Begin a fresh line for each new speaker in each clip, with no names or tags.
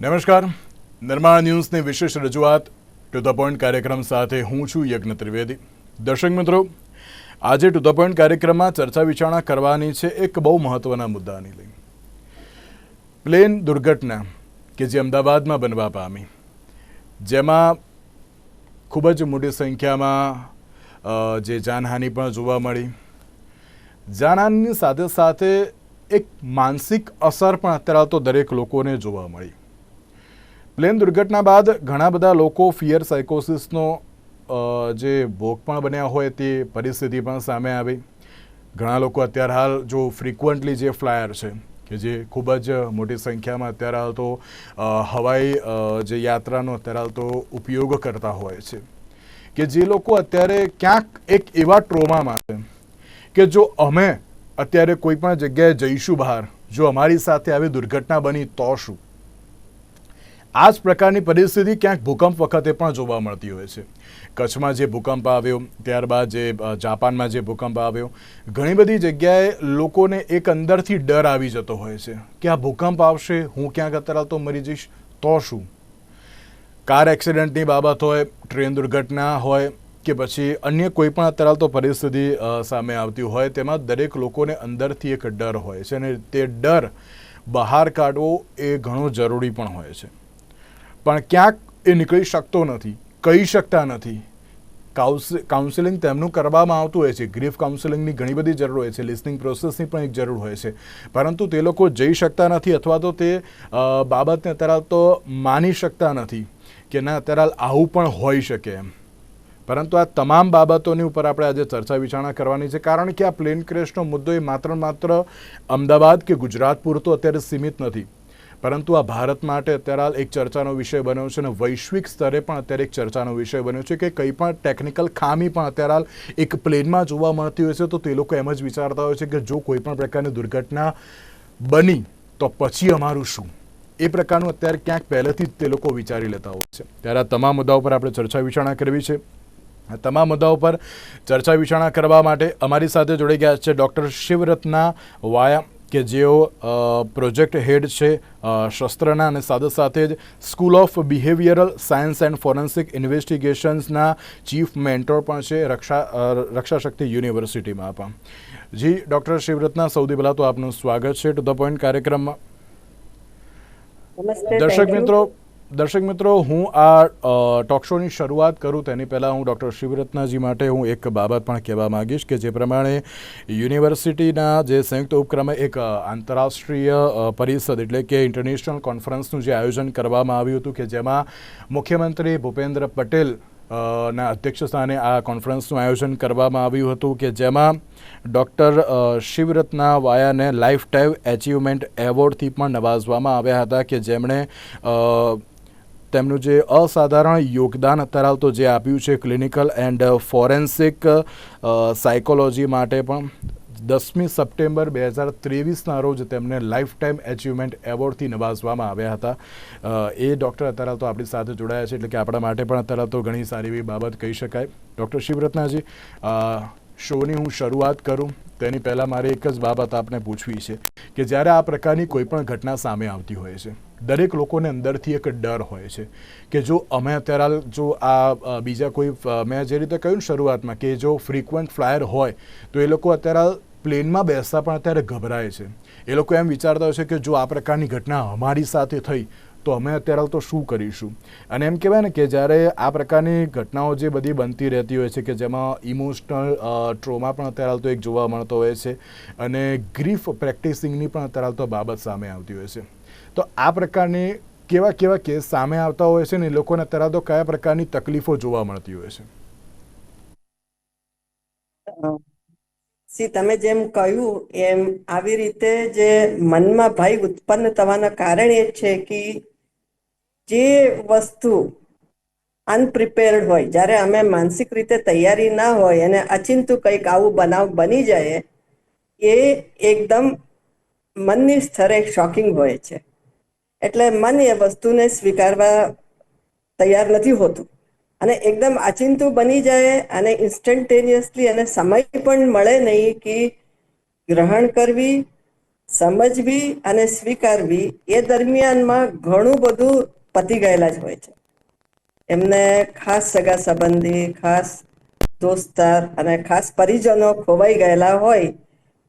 નમસ્કાર. નિર્માણ ન્યૂઝની વિશેષ રજૂઆત ટુ ધ પોઈન્ટ કાર્યક્રમ સાથે હું છું યજ્ઞ ત્રિવેદી. દર્શક મિત્રો, આજે ટુ ધ પોઈન્ટ કાર્યક્રમમાં ચર્ચા વિચારણા કરવાની છે એક બહુ મહત્વના મુદ્દાની લઈ. પ્લેન દુર્ઘટના કે જે અમદાવાદમાં બનવા પામી, જેમાં ખૂબ જ મોટી સંખ્યામાં જે જાનહાનિ પણ જોવા મળી. જાનહાનિની સાથે સાથે એક માનસિક અસર પણ અત્યારે તો દરેક લોકોને જોવા મળી. પ્લેન દુર્ઘટના બાદ ઘણા બધા લોકો ફિયર સાયકોસિસનો જે ભોગ પણ બન્યા હોય તે પરિસ્થિતિ પણ સામે આવી. ઘણા લોકો અત્યારે હાલ જો ફ્રિકવન્ટલી જે ફ્લાયર છે કે જે ખૂબ જ મોટી સંખ્યામાં અત્યારે હાલ તો હવાઈ જે યાત્રાનો અત્યારે હાલ તો ઉપયોગ કરતા હોય છે, કે જે લોકો અત્યારે ક્યાંક એક એવા ટ્રોમામાં છે કે જો અમે અત્યારે કોઈ પણ જગ્યાએ જઈશું બહાર, જો અમારી સાથે આવી દુર્ઘટના બની તો શું? આ જ પ્રકારની પરિસ્થિતિ ક્યાંક ભૂકંપ વખતે પણ જોવા મળતી હોય છે. કચ્છમાં જે ભૂકંપ આવ્યો, ત્યારબાદ જે જાપાનમાં જે ભૂકંપ આવ્યો, ઘણી બધી જગ્યાએ લોકોને એક અંદરથી ડર આવી જતો હોય છે કે આ ભૂકંપ આવશે, હું ક્યાંક અત્યારે તો મરી જઈશ તો શું? કાર એક્સિડન્ટની બાબત હોય, ટ્રેન દુર્ઘટના હોય કે પછી અન્ય કોઈ પણ અત્યારે તો પરિસ્થિતિ સામે આવતી હોય, તેમાં દરેક લોકોને અંદરથી એક ડર હોય છે અને તે ડર બહાર કાઢવો એ ઘણો જરૂરી પણ હોય છે. પણ ક્યાંક એ નીકળી શકતો નથી, કહી શકતા નથી. કાઉન્સેલિંગ તેમનું કરવામાં આવતું હોય છે, ગ્રીફ કાઉન્સેલિંગની ઘણી બધી જરૂર હોય છે, લિસનિંગ પ્રોસેસની પણ એક જરૂર હોય છે, પરંતુ તે લોકો જઈ શકતા નથી અથવા તો તે બાબતને અત્યારે તો માની શકતા નથી કે ના અત્યારે આવું પણ હોઈ શકે એમ. પરંતુ આ તમામ બાબતોની ઉપર આપણે આજે ચર્ચા વિચારણા કરવાની છે, કારણ કે આ પ્લેન ક્રેશનો મુદ્દો એ માત્ર અમદાવાદ કે ગુજરાત પૂરતો અત્યારે સીમિત નથી, પરંતુ આ ભારત માટે અત્યારે એક ચર્ચાનો વિષય બન્યો છે અને વૈશ્વિક સ્તરે પણ અત્યારે એક ચર્ચાનો વિષય બન્યો છે કે કંઈ પણ ટેકનિકલ ખામી પણ અત્યારે એક પ્લેનમાં જોવા મળતી હોય છે તો તે લોકો એમ જ વિચારતા હોય છે કે જો કોઈ પણ પ્રકારની દુર્ઘટના બની તો પછી અમારું શું? એ પ્રકારનું અત્યારે ક્યાંક પહેલેથી જ તે લોકો વિચારી લેતા હોય છે. ત્યારે આ તમામ મુદ્દાઓ પર આપણે ચર્ચા વિચારણા કરવી છે. આ તમામ મુદ્દાઓ પર ચર્ચા વિચારણા કરવા માટે અમારી સાથે જોડાઈ ગયા છે ડૉક્ટર શિવરત્ના વાયા, કે જેઓ પ્રોજેક્ટ હેડ છે શસ્ત્રના અને સાથે જ school of behavioural science and forensic ઇન્વેસ્ટિગેશન્સના ચીફ મેન્ટોર પણ છે રક્ષા શક્તિ યુનિવર્સિટીમાં પણ. જી ડૉક્ટર શિવરત્ના, સૌથી પહેલાં તો આપનું સ્વાગત છે ટુ ધ પોઈન્ટ કાર્યક્રમમાં. દર્શક મિત્રો, હું આ ટોક શોની શરૂઆત કરું તેની પહેલાં હું ડૉક્ટર શિવરત્નાજી માટે હું એક બાબત પણ કહેવા માગીશ કે જે પ્રમાણે યુનિવર્સિટીના જે સંયુક્ત ઉપક્રમે એક આંતરરાષ્ટ્રીય પરિષદ એટલે કે ઇન્ટરનેશનલ કોન્ફરન્સનું જે આયોજન કરવામાં આવ્યું હતું, કે જેમાં મુખ્યમંત્રી ભૂપેન્દ્ર પટેલ ના અધ્યક્ષસ્થાને આ કોન્ફરન્સનું આયોજન કરવામાં આવ્યું હતું, કે જેમાં ડૉક્ટર શિવરત્ના વાયાને લાઈફ ટાઈમ એચિવમેન્ટ એવોર્ડથી પણ નવાજવામાં આવ્યા હતા, કે જેમણે તેમનું જે અસાધારણ યોગદાન અત્યારે તો જે આપ્યું છે ક્લિનિકલ એન્ડ ફોરેન્સિક સાયકોલોજી માટે પણ 10મી સપ્ટેમ્બર 2023ના રોજ તેમને લાઈફ ટાઈમ એચિવમેન્ટ એવોર્ડથી નવાજવામાં આવ્યા હતા. એ ડૉક્ટર અત્યારે તો આપણી સાથે જોડાયા છે, એટલે કે આપણા માટે પણ અત્યારે તો ઘણી સારી એવી બાબત કહી શકાય. ડૉક્ટર શિવરત્નાજી, શોની હું શરૂઆત કરું તેની પહેલાં મારે એક જ બાબત આપને પૂછવી છે કે જ્યારે આ પ્રકારની કોઈ પણ ઘટના સામે આવતી હોય છે, દરેક લોકોને અંદરથી એક ડર હોય છે કે જો અમે અત્યારે જો આ બીજા કોઈ, મેં જે રીતે કહ્યું શરૂઆતમાં કે જો ફ્રિકવન્ટ ફ્લાયર હોય તો એ લોકો અત્યારે પ્લેનમાં બેસતા પણ અત્યારે ગભરાય છે. એ લોકો એમ વિચારતા હોય છે કે જો આ પ્રકારની ઘટના અમારી સાથે થઈ તો અમે અત્યારે તો શું કરીશું? અને એમ કહેવાય ને કે જ્યારે આ પ્રકારની ઘટનાઓ જે બધી બનતી રહેતી હોય છે કે જેમાં ઇમોશનલ ટ્રોમા પણ અત્યારે તો એક જોવા મળતો હોય છે અને ગ્રીફ પ્રેક્ટિસિંગની પણ અત્યારે તો બાબત સામે આવતી હોય છે. તો આ પ્રકારની કેવા કેસ સામે આવતા હોય છે ને એ લોકોને અત્યારે તો કયા પ્રકારની તકલીફો જોવા મળતી હોય છે?
તમે જેમ કહ્યું એમ આવી રીતે જે મનમાં ભય ઉત્પન્ન થવાના કારણ એ છે કે જે વસ્તુ અનપ્રિપેર્ડ હોય, જ્યારે અમે માનસિક રીતે તૈયારી ના હોય અને અચિંતું કંઈક આવું બનાવ બની જાય, એ એકદમ મનની સ્તરે શોકિંગ હોય છે. એટલે મન એ વસ્તુને સ્વીકારવા તૈયાર નથી હોતું અને એકદમ અચિંતું બની જાય અને ઇન્સ્ટન્ટેનિયસલી એને સમય પણ મળે નહીં કે ગ્રહણ કરવી સમજવી અને સ્વીકારવી એ દરમિયાનમાં ઘણું બધું પતી ગયેલા જ હોય છે. એમને ખાસ સગા સંબંધી, ખાસ દોસ્તાર અને ખાસ પરિજનો ખોવાઈ ગયેલા હોય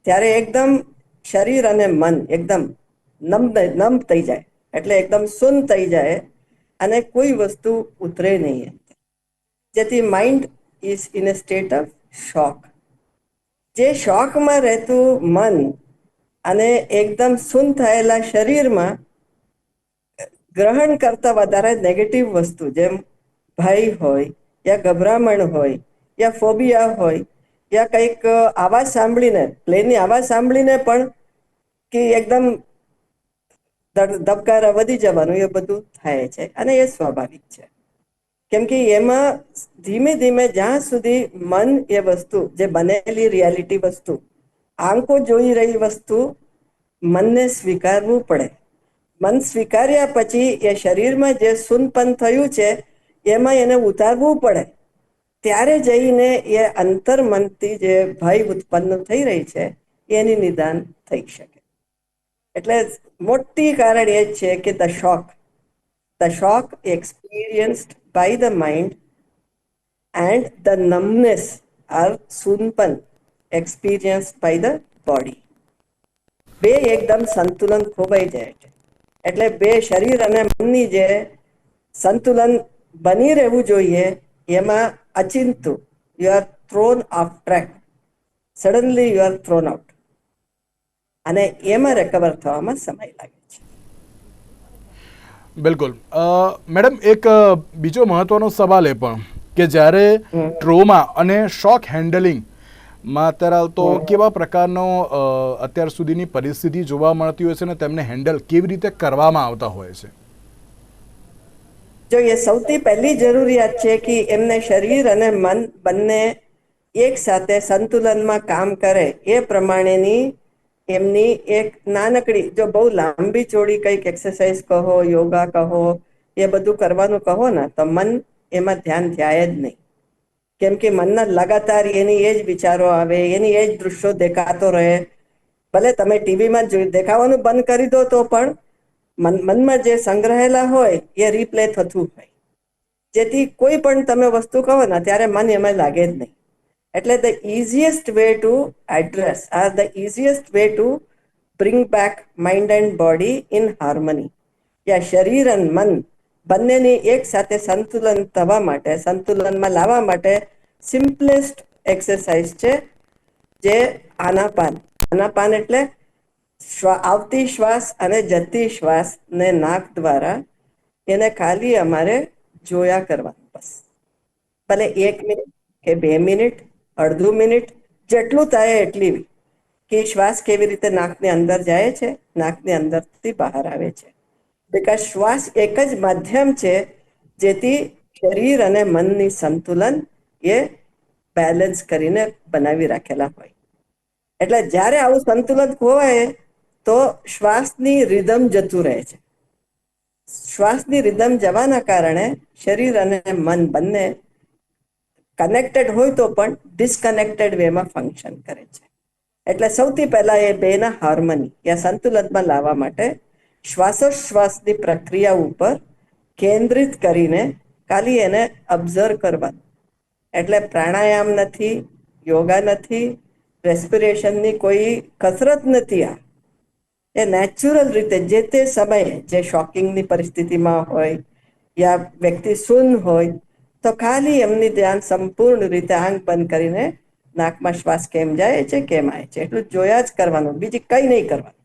ત્યારે એકદમ શરીર અને મન એકદમ નમ થઈ જાય, એટલે એકદમ સુન થઈ જાય અને કોઈ વસ્તુ ઉતરે નહીં, જેથી mind is in a state of shock. જે શોકમાં રહેતું મન અને એકદમ સુન થયેલા શરીરમાં ગ્રહણ કરતા વધારે નેગેટિવ વસ્તુ, જેમ ભય હોય યા ગભરામણ હોય યા ફોબિયા હોય યા કંઈક આવાજ સાંભળીને, પ્લેનની આવાજ સાંભળીને પણ કે એકદમ ધબકારા વધી જવાનું, એ બધું થાય છે અને એ સ્વાભાવિક છે. કેમ કે એમાં ધીમે ધીમે જ્યાં સુધી મન એ વસ્તુ જે બનેલી રિયાલિટી વસ્તુ, આંખો જોઈ રહી વસ્તુ, મનને સ્વીકારવું પડે. મન સ્વીકાર્યા પછી એ શરીરમાં જે શૂનપન થયું છે એમાં એને ઉતારવું પડે. ત્યારે જઈને એ અંતર્મનથી જે ભય ઉત્પન્ન થઈ રહી છે એની નિદાન થઈ શકે. એટલે મોટી કારણ એ જ છે કે the shock experienced by the mind and the numbness or સુનપન એક્સપિરિયન્સ્ડ બાય ધ બોડી. બે એકદમ સંતુલન ખોવાઈ જાય છે. એટલે બે શરીર અને મનની જે સંતુલન બની રહેવું જોઈએ એમાં અચિંતું you are thrown off track, suddenly you are thrown out, અને એમાં રિકવર થવામાં સમય લાગે છે.
બિલકુલ. મેડમ, એક બીજો મહત્વનો સવાલ એ પણ કે જ્યારે
હમ.
ટ્રોમા અને શોક હેન્ડલિંગમાં અત્યારે તો કેવા પ્રકારનો અત્યાર સુધીની પરિસ્થિતિ જોવા મળતી હોય છે અને તેમને હેન્ડલ કેવી રીતે કરવામાં આવતા હોય છે?
જો એ સૌથી પહેલી જરૂરિયાત છે કે એમને શરીર અને મન બંને એક સાથે સંતુલનમાં કામ કરે એ પ્રમાણેની એમની એક નાનકડી, જો બહુ લાંબી ચોડી કંઈક એક્સરસાઇઝ કહો, યોગા કહો, એ બધું કરવાનું કહો ને તો મન એમાં ધ્યાન જાય જ નહીં. કેમ કે મનના લગાતાર એની એ જ વિચારો આવે, એની એ જ દૃશ્યો દેખાતો રહે. ભલે તમે ટીવીમાં દેખાવાનું બંધ કરી દો તો પણ મનમાં જે સંગ્રહેલા હોય એ રીપ્લે થતું હોય, જેથી કોઈ પણ તમે વસ્તુ કહો ને ત્યારે મન એમાં લાગે જ નહીં. એટલે the easiest way to address or the easiest way to bring back mind and body in harmony, યા શરીર અને મન બંનેની એક સાથે સંતુલન થવા માટે, સંતુલનમાં લાવવા માટે સિમ્પલેસ્ટ એક્સરસાઇઝ છે જે આનાપાન. આનાપાન એટલે આવતી શ્વાસ અને જતી શ્વાસ ને નાક દ્વારા એને ખાલી અમારે જોયા કરવાનું. બસ ભલે 1 મિનિટ કે 2 મિનિટ, અડધું મિનિટ, જેટલું થાય એટલી, કે શ્વાસ કેવી રીતે નાકની અંદર જાય છે, નાકની અંદરથી બહાર આવે છે. બીકોઝ શ્વાસ એક જ માધ્યમ છે જેથી શરીર અને મનની સંતુલન એ બેલેન્સ કરીને બનાવી રાખેલા હોય. એટલે જ્યારે આવું સંતુલન ખોવાય તો શ્વાસની રિધમ જતું રહે છે. શ્વાસની રિધમ જવાના કારણે શરીર અને મન બંને કનેક્ટેડ હોય તો પણ ડિસ્કનેક્ટેડ વેમાં ફંક્શન કરે છે. એટલે સૌથી પહેલા એ બેના હાર્મની યા સંતુલનમાં લાવવા માટે શ્વાસોશ્વાસની પ્રક્રિયા ઉપર કેન્દ્રિત કરીને ખાલી એને ઓબ્ઝર્વ કરવાનું. એટલે પ્રાણાયામ નથી, યોગા નથી, રેસ્પિરેશનની કોઈ કસરત નથી. આ એ નેચરલ રીતે જે તે સમયે જે શોકિંગની પરિસ્થિતિમાં હોય યા વ્યક્તિ શૂન્ય હોય તો ખાલી એમની ધ્યાન સંપૂર્ણ રીતે આંખ બંધ કરીને નાકમાં શ્વાસ કેમ જાય છે, કેમ આવે છે, એટલું જોયા જ કરવાનું, બીજી કંઈ નહીં કરવાનું.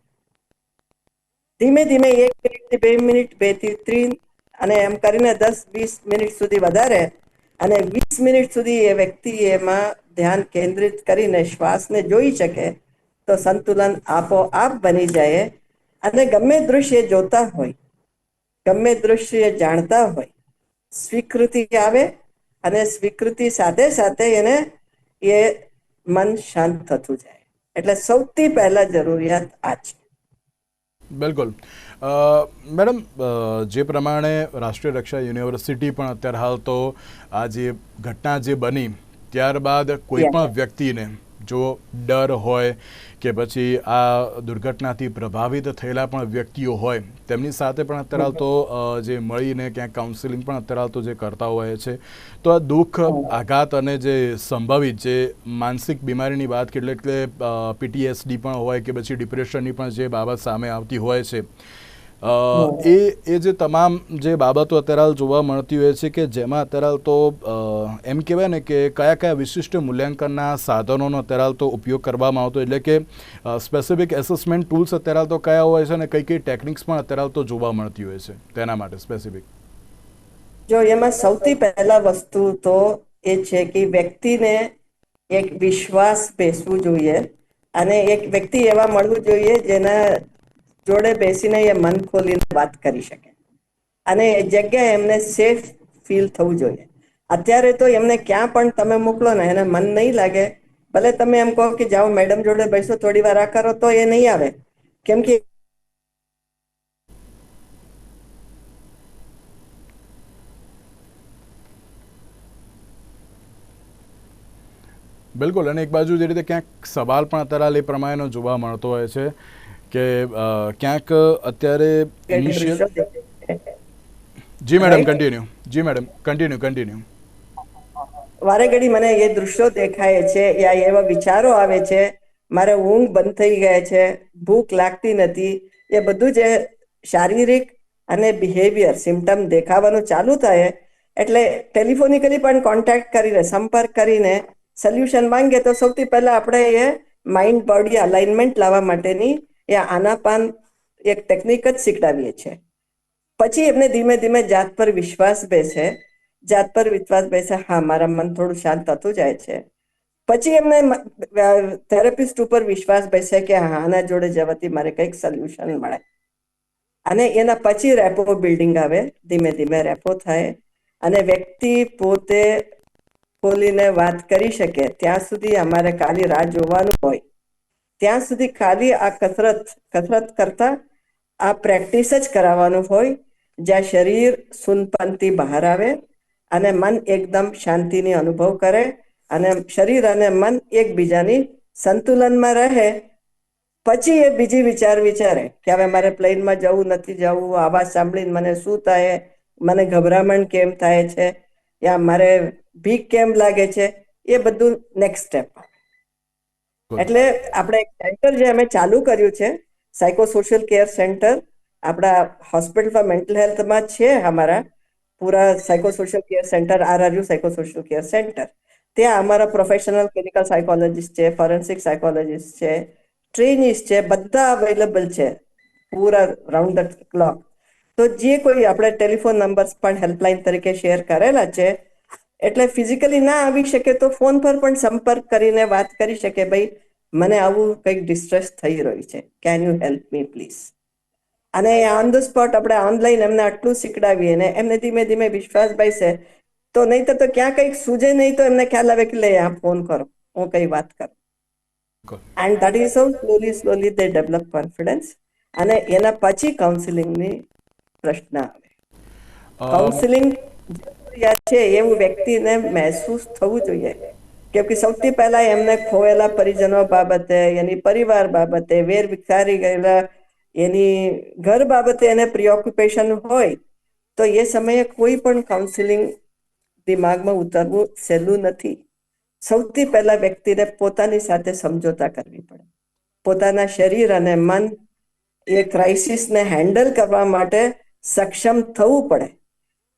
ધીમે ધીમે 1 મિનિટથી 2 મિનિટ, 2 થી 3, અને એમ કરીને 10-20 મિનિટ સુધી વધારે, અને 20 મિનિટ સુધી એ વ્યક્તિ એમાં ધ્યાન કેન્દ્રિત કરીને શ્વાસને જોઈ શકે તો સંતુલન આપોઆપ બની જાય. અને ગમે દૃશ્ય જોતા હોય, ગમે દૃશ્ય જાણતા હોય, સ્વીકૃતિ આવે અને સ્વીકૃતિ સાથે સાથે એને એ મન શાંત થતું જાય. એટલે સૌથી પહેલા જરૂરિયાત આ છે.
બિલકુલ. મેડમ, જે પ્રમાણે રાષ્ટ્રીય રક્ષા યુનિવર્સિટી પણ અત્યારે હાલ તો આ જે ઘટના જે બની ત્યારબાદ કોઈ પણ વ્યક્તિને જો ડર હોય કે પછી આ દુર્ઘટનાથી પ્રભાવિત થયેલા પણ વ્યક્તિઓ હોય તેમની સાથે પણ અત્યારે હાલ તો જે મળીને ક્યાંક કાઉન્સિલિંગ પણ અત્યારે હાલ તો જે કરતા હોય છે, તો આ દુઃખ આઘાત અને જે સંભવિત જે માનસિક બીમારીની વાત એટલે કે પીટીએસડી પણ હોય કે પછી ડિપ્રેશનની પણ જે બાબત સામે આવતી હોય છે, એ જે તમામ જે બાબતો અત્યારે હાલ જોવા મળતી હોય છે કે જેમાં અત્યારે હાલ તો એમ કહેવાય ને કે કયા કયા વિશિષ્ટ મૂલ્યાંકનના સાધનોનો અત્યારે હાલ તો ઉપયોગ કરવામાં આવતો, એટલે કે સ્પેસિફિક એસેસમેન્ટ ટૂલ્સ અત્યારે હાલ તો કયા હોય છે અને કઈ કઈ ટેકનિક્સ પણ અત્યારે હાલ તો જોવા મળતી હોય છે તેના માટે સ્પેસિફિક?
જો એમાં સૌથી પહેલા વસ્તુ તો એ છે કે વ્યક્તિને એક વિશ્વાસ બેસવું જોઈએ અને એક વ્યક્તિ એવા મળવું જોઈએ જેના જોડે બેસીને એ મન ખોલીને વાત કરી શકે અને એ જગ્યાએ એમને સેફ ફીલ થવું જોઈએ. અત્યારે તો એમને ક્યાં પણ તમે મોકલો ને એને મન નહીં લાગે, ભલે તમે એમ કહો કે જાઓ મેડમ જોડે બેસો થોડી વાર આ કરો, તો એ નહીં આવે. કેમ કે
બિલકુલ, અને એક બાજુ જે રીતે ક્યાંક સવાલ પણ અત્યારે હાલ એ પ્રમાણેનો જોવા મળતો હોય છે કે ક્યાંક અત્યારે જી મેડમ કન્ટિન્યુ, જી મેડમ કન્ટિન્યુ.
વારે ઘડી મને એ દૃશ્યો દેખાય છે, યા એવા વિચારો આવે છે, મારે ઊંઘ બંધ થઈ ગયા છે, ભૂખ લાગતી નથી, એ બધું જે શારીરિક અને બિહેવિયર સિમ્ટમ દેખાવાનું ચાલુ થાય એટલે ટેલિફોનિકલી પણ કોન્ટેક્ટ કરીને સંપર્ક કરીને સોલ્યુશન માંગે તો સૌથી પહેલા આપણે એ માઇન્ડ બોડી અલાઇનમેન્ટ લાવવા માટેની એ આનાપાન એક ટેકનિક જ શીખડાવીએ છીએ. પછી એમને ધીમે ધીમે જાત પર વિશ્વાસ બેસે, હા મારા મન થોડું શાંત થતું જાય છે. પછી એમને થેરેપિસ્ટ ઉપર વિશ્વાસ બેસે કે હા આના જોડે જવાથી મારે કંઈક સોલ્યુશન મળે અને એના પછી રેપો બિલ્ડિંગ આવે, ધીમે ધીમે રેપો થાય અને વ્યક્તિ પોતે ખોલીને વાત કરી શકે ત્યાં સુધી અમારે ખાલી રાહ જોવાનું હોય. ત્યાં સુધી ખાલી આ કસરત કરતા આ પ્રેક્ટિસ જ કરાવવાનું હોય, જ્યાં શરીર શૂનપણથી બહાર આવે અને મન એકદમ શાંતિની અનુભવ કરે અને શરીર અને મન એકબીજાની સંતુલનમાં રહે. પછી એ બીજી વિચારે કે હવે મારે પ્લેનમાં જવું નથી જવું, અવાજ સાંભળીને મને શું થાય, મને ગભરામણ કેમ થાય છે, યા મારે બીક કેમ લાગે છે, એ બધું નેક્સ્ટ સ્ટેપ. એટલે આપણે એક સેન્ટર જે અમે ચાલુ કર્યું છે, સાયકોસોશિયલ કેર સેન્ટર, આપણા હોસ્પિટલ ફોર મેન્ટલ હેલ્થમાં છે અમારા પૂરા સાયકોસોશિયલ કેર સેન્ટર, આરઆરયુ સાયકોસોશિયલ કેર સેન્ટર. ત્યાં અમારા પ્રોફેશનલ ક્લિનિકલ સાયકોલોજીસ્ટ છે, ફોરેન્સિક સાયકોલોજીસ્ટ છે, ટ્રેનીઝ છે, બધા અવેલેબલ છે પૂરા રાઉન્ડ ધ ક્લોક. તો જે કોઈ આપણે ટેલિફોન નંબર્સ પણ હેલ્પલાઇન તરીકે શેર કરેલા છે, એટલે ફિઝિકલી ના આવી શકે તો ફોન પર પણ સંપર્ક કરીને વાત કરી શકે, ભાઈ મને આવું કંઈક ડિસ્ટ્રેસ થઈ રહ્યું છે, can you help me please. અને ઓન ધ સ્પોટ આપણે ઓનલાઈન એમને આટલું શીખડાવીએ ને એમને ધીમે ધીમે વિશ્વાસ બેસે તો નહીં તો ક્યાં કંઈક સૂજે નહીં તો એમને ખ્યાલ આવે કે લે આ ફોન કરો, હું કઈ વાત કરું. And that is how slowly they develop confidence. અને એના પછી કાઉન્સિલિંગની પ્રશ્ન આવે. કાઉન્સિલિંગ જરૂરિયાત છે એવું વ્યક્તિને મહેસૂસ થવું જોઈએ, કેમ કે સૌથી પહેલા એમને ખોયેલા પરિજનો બાબતે, એની પરિવાર બાબતે, વેર વિખારી ગયેલા એની ઘર બાબતે એને પ્રિઓક્યુપેશન હોય તો એ સમયે કોઈ પણ કાઉન્સિલિંગ દિમાગમાં ઉતરવું સહેલું નથી. સૌથી પહેલા વ્યક્તિને પોતાની સાથે સમજોતા કરવી પડે, પોતાના શરીર અને મન એ ક્રાઇસિસને હેન્ડલ કરવા માટે સક્ષમ થવું પડે,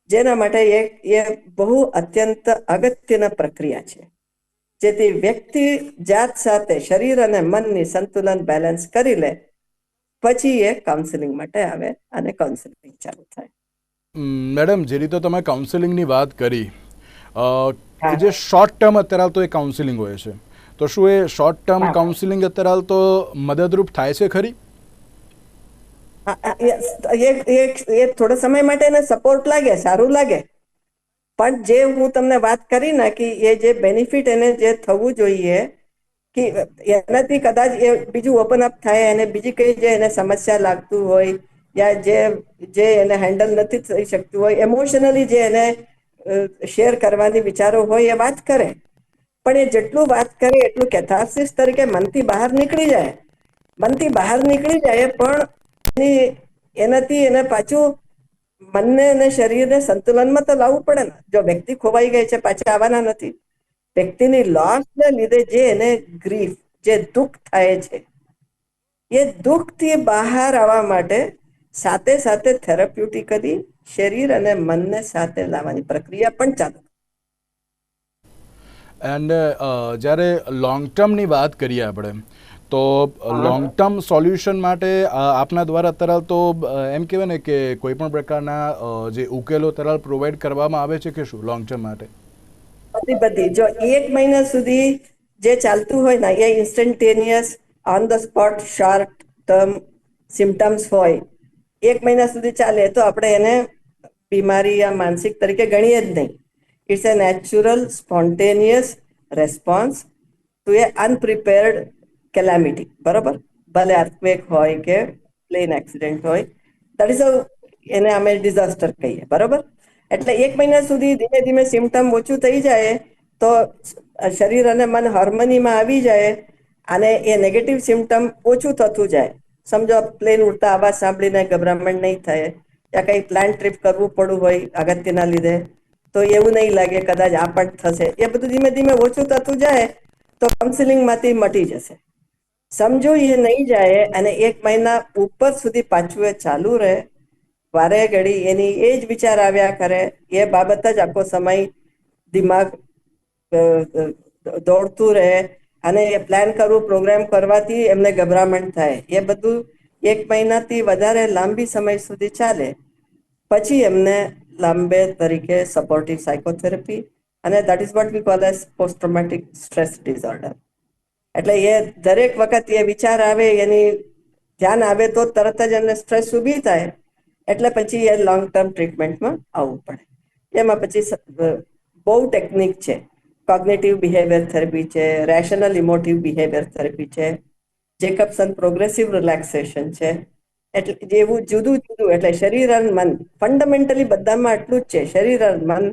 જેના માટે એ બહુ અત્યંત અગત્યના પ્રક્રિયા છે. જેથી વ્યક્તિ જાત સાથે શરીર અને મનની સંતુલન બેલેન્સ કરી લે પછી એ કાઉન્સિલિંગ માટે આવે અને કાઉન્સિલિંગ ચાલુ થાય.
મેડમ, જે રીતે તમે કાઉન્સિલિંગની વાત કરી,
હા.
જે શોર્ટ ટર્મ અત્યારે હાલ તો એ કાઉન્સિલિંગ હોય છે, તો શું એ શોર્ટ ટર્મ
હા.
કાઉન્સિલિંગ અત્યારે હાલ તો મદદરૂપ થાય છે ખરી?
એ થોડા સમય માટે એને સપોર્ટ લાગે, સારું લાગે, પણ જે હું તમને વાત કરી ને કે એ જે બેનિફિટ એને જે થવું જોઈએ કે એનાથી કદાચ એ બીજું ઓપન અપ થાય અને બીજી કઈ જે એને સમસ્યા લાગતું હોય યા જે એને હેન્ડલ નથી થઈ શકતું હોય, ઇમોશનલી જે એને શેર કરવાની વિચારો હોય એ વાત કરે પણ એ જેટલું વાત કરે એટલું કેથાર્સિસ તરીકે મનથી બહાર નીકળી જાય, પણ એનાથી એને પાછું મનને અને શરીરને સંતુલનમાં તો લાવવું પડે ને. જો વ્યક્તિ ખોવાઈ ગઈ છે, પાછા આવવાના નથી. વ્યક્તિની લોસને લીધે જે એને ગ્રીફ, જે દુઃખ થાય છે, એ દુઃખથી બહાર આવવા માટે સાથે સાથે થેરાપ્યુટિકલી શરીર અને મનને સાથે લાવવાની પ્રક્રિયા પણ ચાલુ.
એન્ડ જ્યારે લોંગ ટર્મની વાત કરીએ આપણે, તો લોંગ ટર્મ સોલ્યુશન માટે આપના દ્વારા તરલ તો એમ કહેવાય ને કે કોઈ પણ પ્રકારના જે ઉકેલો તરલ પ્રોવાઈડ કરવામાં આવે છે કે શું લોંગ ટર્મ માટે?
બધી જો 1 મહિના સુધી જે ચાલતું હોય ને, એ instantaneous on the spot short term symptoms હોય, 1 મહિના સુધી ચાલે તો આપણે એને બીમારી યા માનસિક તરીકે ગણીએ જ નહીં. It's a natural spontaneous response to a unprepared calamity. બરોબર, ભલે અર્થક્વેક હોય કે પ્લેન એક્સિડન્ટ હોય, દેટ ઇઝ એને અમે ડિઝાસ્ટર કહીએ. બરોબર, એટલે 1 મહિના સુધી ધીમે ધીમે સિમ્ટમ ઓછું થઈ જાય તો શરીર અને મન હાર્મનીમાં આવી જાય અને એ નેગેટિવ સિમ્ટમ ઓછું થતું જાય. સમજો પ્લેન ઉડતા અવાજ સાંભળીને ગભરામણ નહીં થાય, યા કંઈ પ્લાન ટ્રીપ કરવું પડવું હોય અગત્યના લીધે, તો એવું નહીં લાગે કદાચ આ પણ થશે. એ બધું ધીમે ધીમે ઓછું થતું જાય તો કાઉન્સિલિંગમાંથી મટી જશે. સમજો એ નહીં જાય અને 1 મહિના ઉપર સુધી પાછું એ ચાલુ રહે, વારે ઘડી એની એ જ વિચાર આવ્યા કરે, એ બાબત જ આખો સમય દિમાગ દોડતું રહે અને એ પ્લાન કરવું, પ્રોગ્રામ કરવાથી એમને ગભરામણ થાય, એ બધું 1 મહિનાથી વધારે લાંબી સમય સુધી ચાલે પછી એમને લાંબે તરીકે સપોર્ટિવ સાયકોથેરાપી, અને that is what we call as post traumatic stress disorder. એટલે એ દરેક વખત એ વિચાર આવે, એની ધ્યાન આવે તો તરત જ એમને સ્ટ્રેસ ઊભી થાય, એટલે પછી એ લોંગ ટર્મ ટ્રીટમેન્ટમાં આવવું પડે. એમાં પછી બહુ ટેકનિક છે. કોગ્નેટિવ બિહેવિયર થેરપી છે, રેશનલ ઇમોટિવ બિહેવિયર થેરપી છે, જેકબસન પ્રોગ્રેસિવ રિલેક્સેશન છે. એટલે જેવું જુદું જુદું, એટલે શરીર અને મન ફંડામેન્ટલી બધામાં આટલું જ છે. શરીર અને મન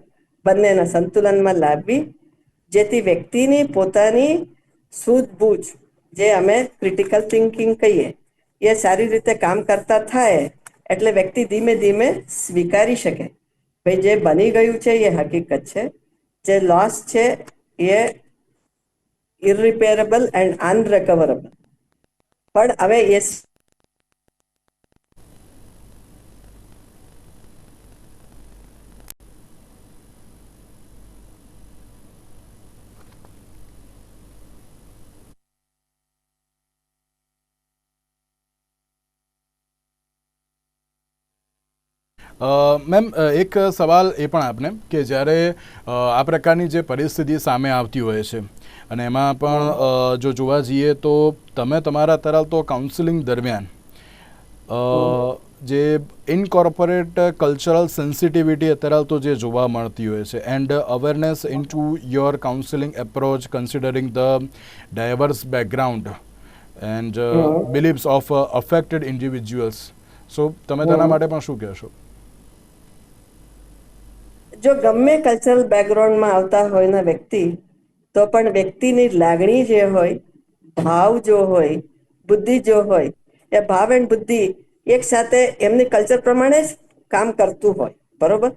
બંનેના સંતુલનમાં લાવવી, જેથી વ્યક્તિની પોતાની સૂઝબૂઝ, જે અમે ક્રિટિકલ થિંકિંગ કહીએ, એ સારી રીતે કામ કરતા થાય એટલે વ્યક્તિ ધીમે ધીમે સ્વીકારી શકે ભાઈ જે બની ગયું છે એ હકીકત છે, જે લોસ છે એ ઇરરિપેરેબલ એન્ડ અનરિકવરેબલ. પણ હવે એ
મેમ એક સવાલ એ પણ આપને કે જ્યારે આ પ્રકારની જે પરિસ્થિતિ સામે આવતી હોય છે અને એમાં પણ જો જોવા જઈએ તો તમે તમારા તરફ તો કાઉન્સિલિંગ દરમિયાન જે ઇનકોર્પોરેટ કલ્ચરલ સેન્સિટિવિટી અત્યારે તો જે જોવા મળતી હોય છે and awareness in to your counselling approach considering the diverse background and beliefs of affected individuals, so તમે તેના માટે પણ શું કહેશો?
જો ગમે કલ્ચરલ બેકગ્રાઉન્ડમાં આવતા હોય ને વ્યક્તિ, તો પણ વ્યક્તિની લાગણી જે હોય, ભાવ જો હોય, બુદ્ધિ જો હોય, એ ભાવ એન્ડ બુદ્ધિ એક સાથે એમની કલ્ચર પ્રમાણે જ કામ કરતું હોય. બરોબર,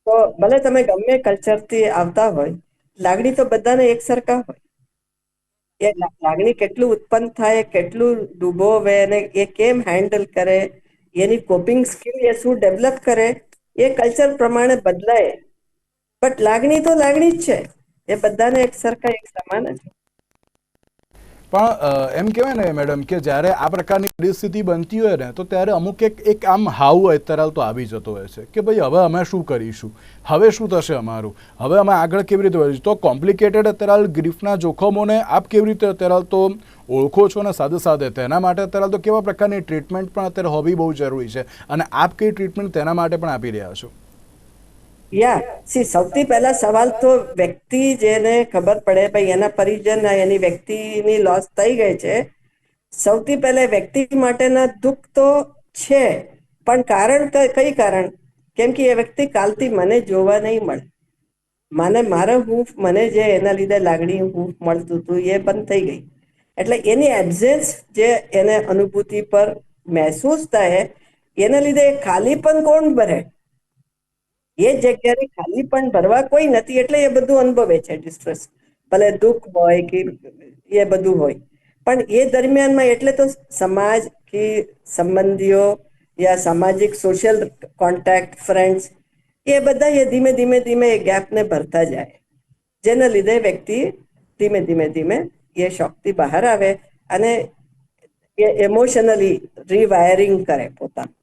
તો ભલે તમે ગમે કલ્ચરથી આવતા હોય, લાગણી તો બધાને એક સરખા હોય. એ લાગણી કેટલું ઉત્પન્ન થાય, કેટલું ડૂબોવે અને એ કેમ હેન્ડલ કરે, એની કોપિંગ સ્કિલ એ શું ડેવલપ કરે, એ કલ્ચર પ્રમાણે બદલાય. બટ લાગણી તો લાગણી જ છે, એ બધાને એક સરખા એક સમાન જ.
પણ એમ કહેવાય ને મેડમ કે જ્યારે આ પ્રકારની પરિસ્થિતિ બનતી હોય ને તો ત્યારે અમુક એક આમ હાવ અત્યારે તો આવી જતો હોય છે કે ભાઈ હવે અમે શું કરીશું, હવે શું થશે અમારું, હવે અમે આગળ કેવી રીતે વધીશું. તો કોમ્પ્લિકેટેડ અત્યારે ગ્રીફના જોખમોને આપ કેવી રીતે અત્યારે તો ઓળખો છો ને સાથે સાથે તેના માટે અત્યારે તો કેવા પ્રકારની ટ્રીટમેન્ટ પણ અત્યારે હોવી બહુ જરૂરી છે અને આપ કઈ ટ્રીટમેન્ટ તેના માટે પણ આપી રહ્યા છો?
સૌથી પહેલા સવાલ તો વ્યક્તિ જેને ખબર પડે ભાઈ એના પરિજન એની વ્યક્તિની લોસ થઈ ગઈ છે, સૌથી પહેલા વ્યક્તિ માટેના દુઃખ તો છે, પણ કારણ કઈ કારણ? કેમ કે એ વ્યક્તિ કાલથી મને જોવા નહીં મળે. મારા હૂંફ મને જે એના લીધે લાગણી હૂંફ મળતું હતું એ બંધ થઈ ગઈ. એટલે એની એબ્સેન્સ જે એને અનુભૂતિ પર મહેસૂસ થાય એના લીધે એ ખાલી પણ કોણ ભરે? એ જગ્યાની ખાલી પણ ભરવા કોઈ નથી, એટલે એ બધું અનુભવે છે ડિસ્ટ્રેસ. ભલે દુઃખ હોય કે એ બધું હોય, પણ એ દરમિયાનમાં એટલે તો સમાજ કે સંબંધીઓ યા સામાજિક સોશિયલ કોન્ટેક્ટ ફ્રેન્ડ્સ એ બધા એ ધીમે ધીમે ધીમે એ ગેપને ભરતા જાય, જેના લીધે વ્યક્તિ ધીમે ધીમે ધીમે એ શોખથી બહાર આવે અને એ ઇમોશનલી રીવાયરિંગ કરે પોતાનું.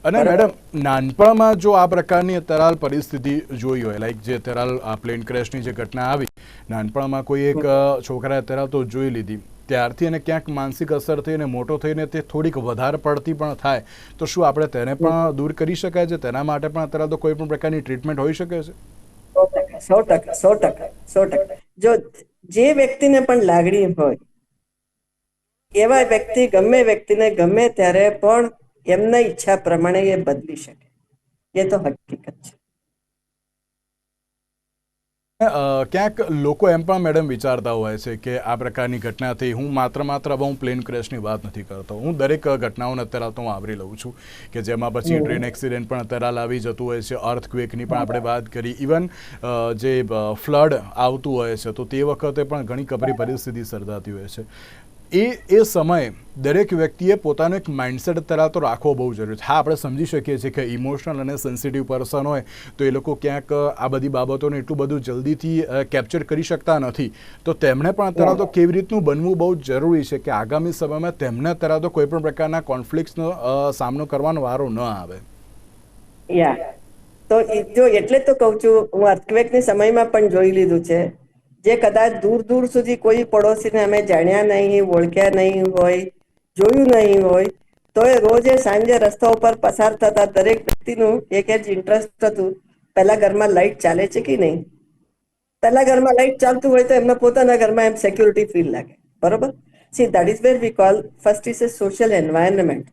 અને
બરોબર.
મેડમ, નાનપણમાં જો આ પ્રકારની તરાલ પરિસ્થિતિ જોઈ હોય, લાઈક જે તરાલ પ્લેન ક્રેશની જે ઘટના આવી, નાનપણમાં કોઈ એક છોકરાએ તરાલ તો જોઈ લીધી, ત્યારથી એને ક્યાંક માનસિક અસર થઈ અને મોટો થઈને તે થોડીક વધારે પડતી પણ થાય, તો શું આપણે તેને પણ દૂર કરી શકાય છે? તેના માટે પણ અત્યારે તો કોઈ પણ પ્રકારની ટ્રીટમેન્ટ હોઈ શકે છે?
100%, 100%, 100%. જો જે વ્યક્તિને પણ લાગણી હોય એવા વ્યક્તિ ગમે વ્યક્તિને ગમે ત્યારે પણ એમના ઈચ્છા પ્રમાણે એ બદલી શકે, એ તો હકીકત છે.
ક્યાંક લોકો એમ પણ મેડમ વિચારતા હોય છે કે આ પ્રકારની ઘટનાથી હું માત્ર હું પ્લેન ક્રેશની વાત નથી કરતો, હું દરેક ઘટનાઓને અત્યારે તો હું આવરી લઉં છું કે જેમાં પછી ટ્રેન એક્સિડન્ટ પણ અત્યારે આવી જતું હોય છે, અર્થક્વેકની પણ આપણે વાત કરી, ઇવન જે ફ્લડ આવતું હોય છે તો તે વખતે પણ ઘણી કપરી પરિસ્થિતિ સર્જાતી હોય છે. એ સમયે દરેક વ્યક્તિએ પોતાનો એક માઇન્ડસેટ અત્યારે તો રાખવો બહુ જરૂરી છે. હા, આપણે સમજી શકીએ છીએ કે ઇમોશનલ અને સેન્સિટિવ પર્સન હોય તો એ લોકો ક્યાંક આ બધી બાબતોને એટલું બધું જલ્દીથી કેપ્ચર કરી શકતા નથી, તો તેમણે પણ અત્યારે તો કેવી રીતનું બનવું બહુ જરૂરી છે કે આગામી સમયમાં તેમને અત્યારે તો કોઈ પણ પ્રકારના કોન્ફ્લિક્ટ્સનો સામનો કરવાનો વારો ન આવે.
યા તો જો એટલે તો કહું છું, હું અર્થક્વેકની સમયમાં પણ જોઈ લીધું છે, જે કદાચ દૂર દૂર સુધી કોઈ પડોશીને અમે જાણ્યા નહીં, ઓળખ્યા નહીં હોય, જોયું નહીં હોય, તો એ રોજે સાંજે રસ્તા ઉપર પસાર થતા દરેક વ્યક્તિનું એક જ ઇન્ટરેસ્ટ હતું, પહેલા ઘરમાં લાઈટ ચાલે છે કે નહીં. પહેલા ઘરમાં લાઈટ ચાલતું હોય તો એમના પોતાના ઘરમાં એમ સિક્યુરિટી ફીલ લાગે. બરોબર. See that is wear V call first is A social environment.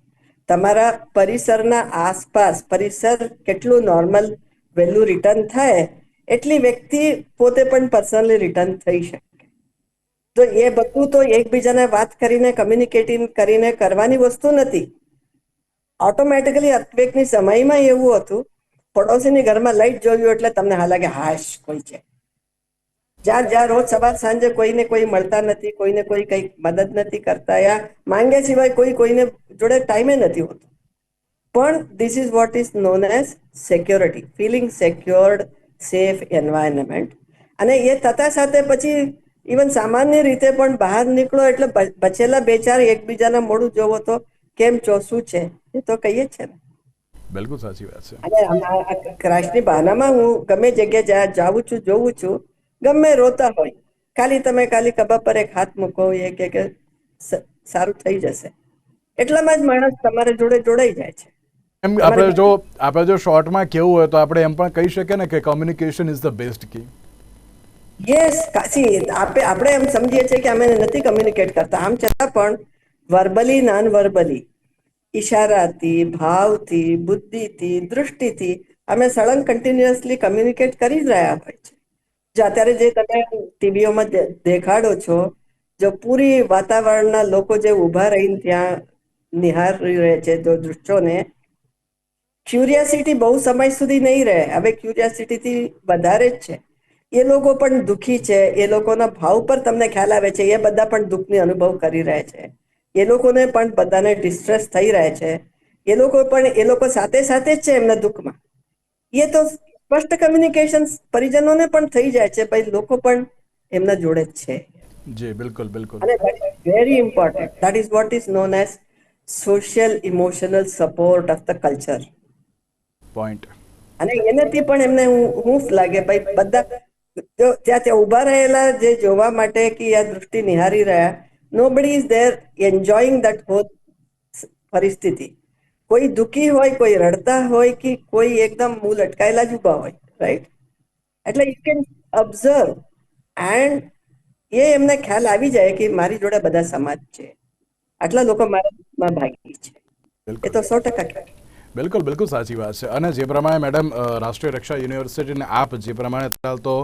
તમારા પરિસરના આસપાસ પરિસર કેટલું નોર્મલ વહેલું રિટર્ન થાય એટલી વ્યક્તિ પોતે પણ પર્સનલી રિટર્ન થઈ શકે. તો એ બધું તો એકબીજાને વાત કરીને કમ્યુનિકેટિંગ કરીને કરવાની વસ્તુ નથી. ઓટોમેટિકલી અર્થક્વેકની સમયમાં એવું હતું, પડોશીની ઘરમાં લાઈટ જોયું એટલે તમને હાલ લાગે હાશ કોઈ છે. જ્યાં જ્યાં રોજ સવાર સાંજે કોઈને કોઈ મળતા નથી, કોઈને કોઈ કઈ મદદ નથી કરતા, યા માંગે સિવાય કોઈ કોઈને જોડે ટાઈમે નથી હોતો. પણ this is what is known as security, feeling secured, safe environment. અને એ થતા સાથે પછી ઇવન સામાન્ય રીતે પણ બહાર નીકળો એટલે બચેલા બે ચાર એકબીજાના મોઢું જોવો તો કેમ છો, શું છે, એ તો કહીએ જ છે ને.
બિલકુલ સાચી વાત છે.
અને ક્રાશની બહાનામાં હું ગમે જગ્યાએ જાઉં છું, જોઉં છું, ગમે રોતા હોય, ખાલી ખભા પર એક હાથ મૂકો, એ કે સારું થઈ જશે, એટલામાં જ માણસ તમારા જોડે જોડાઈ જાય છે.
એમ
તમારે
આપણે જો શોર્ટમાં કેવું હોય તો આપણે એમ પણ કહી શકીએ ને કે communication is the best key.
Yes, કાશી આપણે એમ સમજીએ છીએ કે અમે નથી કમ્યુનિકેટ કરતા, આમ છતાં પણ વર્બલી નોન વર્બલી, ઈશારાથી, ભાવથી, બુદ્ધિથી, દૃષ્ટિથી અમે સળંગ કન્ટિન્યુઅસલી કમ્યુનિકેટ કરી જ રહ્યા હોય છે. જો અત્યારે જે તમે ટીવીઓમાં દેખાડો છો, જો પૂરી વાતાવરણના લોકો જે ઊભા રહીને ત્યાં નિહાળી રહે છે જો દૃશ્યોને, ક્યુરિયાસિટી બહુ સમય સુધી નહીં રહે, હવે ક્યુરિયાસિટીથી વધારે જ છે. એ લોકો પણ દુઃખી છે, એ લોકોના ભાવ પર તમને ખ્યાલ આવે છે, એ બધા પણ દુઃખની અનુભવ કરી રહ્યા છે, એ લોકોને પણ બધાને ડિસ્ટ્રેસ થઈ રહે છે, એ લોકો સાથે સાથે જ છે એમના દુઃખમાં. એ તો સ્પષ્ટ કમ્યુનિકેશન પરિજનોને પણ થઈ જાય છે, ભાઈ લોકો પણ એમના જોડે જ છે.
જી બિલકુલ બિલકુલ.
અને very important, that is what is known as social emotional support of the culture.
Point.
અને એનાથી પણ એમને હૂંફ લાગે, ભાઈ બધા ત્યાં ઉભા રહેલા જે જોવા માટે કે આ દૃષ્ટિ નિહારી રહ્યા, nobody is there enjoying that whole પરિસ્થિતિ. કોઈ દુઃખી હોય, કોઈ રડતા હોય કે કોઈ એકદમ મું લટકાયેલા જ ઉભા હોય, રાઈટ. એટલે યુ કેન ઓબ્ઝર્વ એન્ડ એ એમને ખ્યાલ આવી જાય કે મારી જોડે બધા સમાજ છે, આટલા લોકો મારા ભાગી છે. એ
બિલકુલ.
તો 100%
બિલકુલ બિલકુલ સાચી વાત છે. અને જે પ્રમાણે મેડમ રાષ્ટ્રીય રક્ષા યુનિવર્સિટીને આપ જે પ્રમાણે અત્યારે તો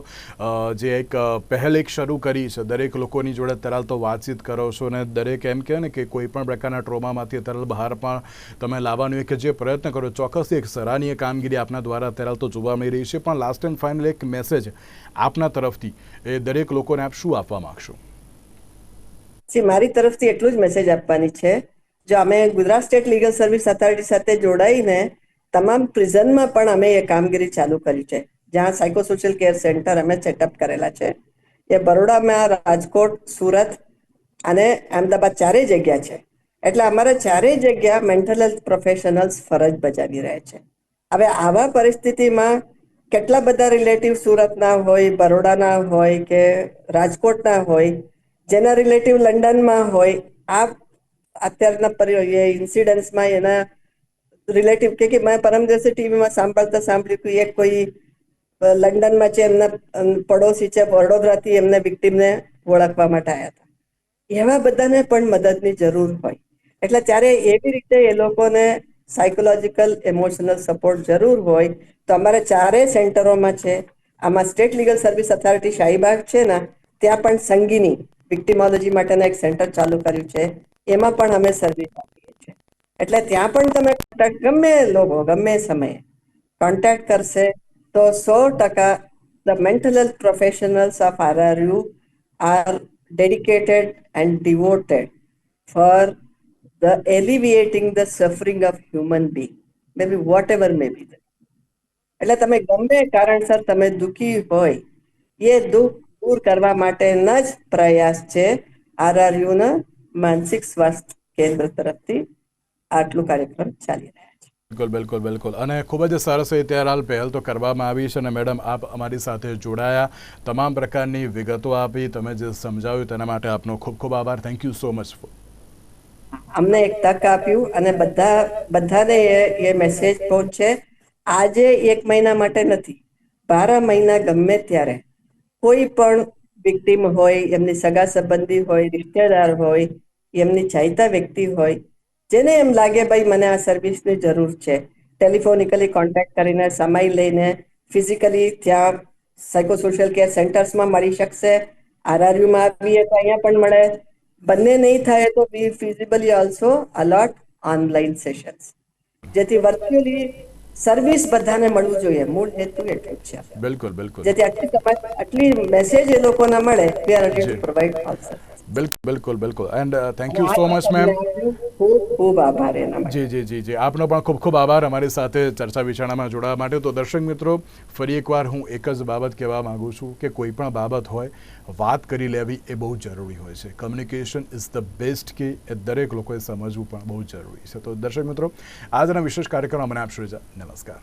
જે એક પહેલ એક શરૂ કરી છે, દરેક લોકોની જોડે અત્યારે તો વાતચીત કરો છો અને દરેક એમ કહે ને કે કોઈ પણ પ્રકારના ટ્રોમામાંથી અત્યારે બહાર પણ તમે લાવવાનું એક જે પ્રયત્ન કરો, ચોક્કસથી એક સરાહનીય કામગીરી આપના દ્વારા અત્યારે તો જોવા મળી રહી છે. પણ લાસ્ટ એન્ડ ફાઇનલ એક મેસેજ આપના તરફથી એ દરેક લોકોને આપ શું આપવા માંગશો?
મારી તરફથી એટલું જ મેસેજ આપવાની છે, જો અમે Gujarat state legal service authority સાથે જોડાઈને તમામ પ્રિઝનમાં પણ અમે એ કામગીરી ચાલુ કરી છે, જ્યાં સાયકોસોશિયલ કેર સેન્ટર અમે સેટઅપ કરેલા છે. એ બરોડામાં, રાજકોટ, સુરત અને અમદાવાદ ચારેય જગ્યા છે. એટલે અમારા ચારેય જગ્યા મેન્ટલ હેલ્થ પ્રોફેશનલ્સ ફરજ બજાવી રહ્યા છે. હવે આવા પરિસ્થિતિમાં કેટલા બધા રિલેટિવ સુરતના હોય, બરોડાના હોય કે રાજકોટના હોય, જેના રિલેટિવ લંડનમાં હોય, આ અત્યારના ઇન્સિડન્ટમાં એના રિલેટિવ કે મેં પરમ દિવસે ટીવીમાં સાંભળ્યું કે એક કોઈ લંડનમાં છે, એમના પડોશી છે વડોદરાથી, એમને વિક્ટીમને ઓળખવા માટે આવ્યા હતા. એવા બધાને પણ મદદની જરૂર હોય, એટલે ત્યારે એવી રીતે એ લોકોને સાયકોલોજીકલ ઇમોશનલ સપોર્ટ જરૂર હોય તો અમારે ચારેય સેન્ટરોમાં છે. આમાં state legal service authority Shahibaug છે ને, ત્યાં પણ સંગીની વિક્ટિમોલોજી માટેનું એક સેન્ટર ચાલુ કર્યું છે, એમાં પણ અમે સર્વિસ આપીએ છીએ. એટલે ત્યાં પણ તમે ગમે લોકો ગમે સમયે કોન્ટેક્ટ કરશે તો 100% the mental health professionals of RRU are dedicated and devoted for the alleviating the suffering of human being, maybe whatever may be. એટલે તમે ગમે કારણસર તમે દુઃખી હોય, એ દુઃખ દૂર કરવા માટેના જ પ્રયાસ છે RRUના માનસિક સ્વાસ્થ્ય કેન્દ્ર તરફથી આટલું કાર્યક્રમ ચાલી રહ્યા છે.
બિલકુલ બિલકુલ બિલકુલ. અને ખૂબ જ સરસ અત્યારે હાલ પહેલ તો કરવામાં આવી છે. અને મેડમ આપ અમારી સાથે જોડાયા, તમામ પ્રકારની વિગતો આપી, તમે જે સમજાવ્યું તેના માટે આપનો ખૂબ ખૂબ આભાર. Thank you so much.
અમને એક તક આપ્યું અને બધાને એ મેસેજ પહોંચે. આજે 1 મહિના માટે નથી, 12 મહિના ગમે ત્યારે કોઈ પણ વિક્ટીમ હોય, એમની સગા સંબંધી હોય, રિશ્તેદાર હોય, એમની ચાહતા વ્યક્તિ હોય, જેને એમ લાગે ભાઈ મને આ સર્વિસની જરૂર છે, ટેલિફોનિકલી કોન્ટેક્ટ કરીને, સમય લઈને, ફિઝિકલી ત્યાં સાયકોસોશિયલ કેર સેન્ટર્સમાં મળી શકશે. RRUમાં આવીએ તો અહીંયા પણ મળે. બંને નહીં થાય તો we feasibly also allot online sessions, જેથી વર્ચ્યુઅલી સર્વિસ બધાને મળવું જોઈએ. મૂળ હેતુ એટલો જ છે.
બિલકુલ બિલકુલ
જેથી આટલી મેસેજ એ લોકોને મળે, we are ready to provide all service.
બિલકુલ બિલકુલ. And thank you so much ma'am.
ખૂબ ખૂબ આભાર એના માટે.
જી આપનો પણ ખૂબ ખૂબ આભાર અમારી સાથે ચર્ચા વિચારણામાં જોડાવા માટે. તો દર્શક મિત્રો, ફરી એકવાર હું એક જ બાબત કહેવા માગું છું કે કોઈ પણ બાબત હોય, વાત કરી લેવી એ બહુ જરૂરી હોય છે. કમ્યુનિકેશન ઇઝ ધ બેસ્ટ કે એ દરેક લોકોએ સમજવું પણ બહુ જરૂરી છે. તો દર્શક મિત્રો, આજના વિશેષ કાર્યક્રમમાં મને આપશો રજા. નમસ્કાર.